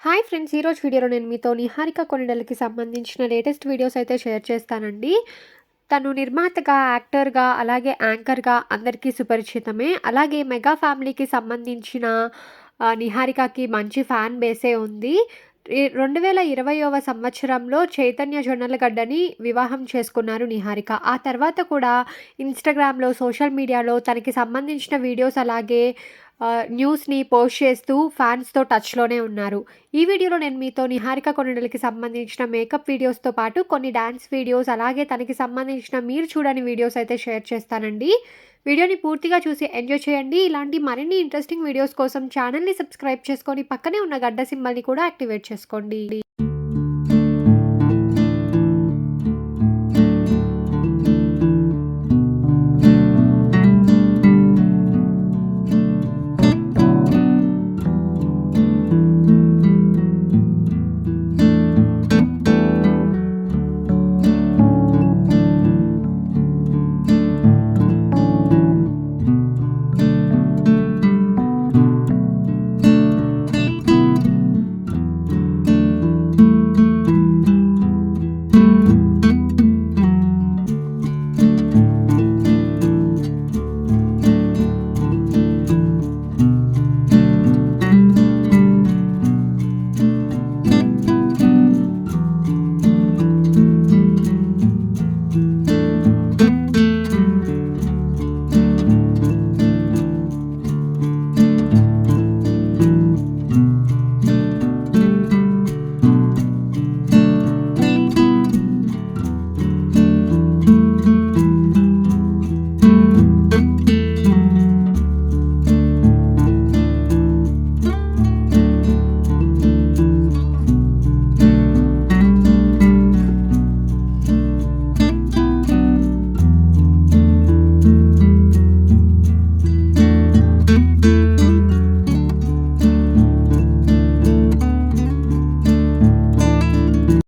Hi friends! ఈరోజు వీడియోలో నేను మీతో నిహారిక కొనిడలకి సంబంధించిన లేటెస్ట్ వీడియోస్ అయితే షేర్ చేస్తానండి. తను నిర్మాతగా, యాక్టర్‌గా, అలాగే యాంకర్‌గా అందరికీ సుపరిచితమే. అలాగే మెగా ఫ్యామిలీకి సంబంధించిన నిహారికకి మంచి ఫ్యాన్ బేసే ఉంది. 2020వ సంవత్సరంలో చైతన్య జొన్నలగడ్డని వివాహం చేసుకున్నారు నిహారిక. ఆ తర్వాత కూడా ఇన్‌స్టాగ్రామ్‌లో, సోషల్ మీడియాలో తనకి సంబంధించిన వీడియోస్ అలాగే న్యూస్‌ని పోస్ట్ చేస్తూ ఫ్యాన్స్‌తో టచ్‌లోనే ఉన్నారు. ఈ వీడియోలో నేను మీతో నిహారిక కొనిడలకి సంబంధించిన మేకప్ వీడియోస్‌తో పాటు కొన్ని డాన్స్ వీడియోస్ అలాగే తనకి సంబంధించిన మీరు చూడని వీడియోస్ అయితే షేర్ చేస్తానండి. వీడియోని పూర్తిగా చూసి ఎంజాయ్ చేయండి. ఇలాంటి మరిన్ని ఇంట్రెస్టింగ్ వీడియోస్ కోసం ఛానల్‌ని సబ్స్క్రైబ్ చేసుకొని పక్కనే ఉన్న గడ్డ సింబల్‌ని కూడా యాక్టివేట్ చేసుకోండి.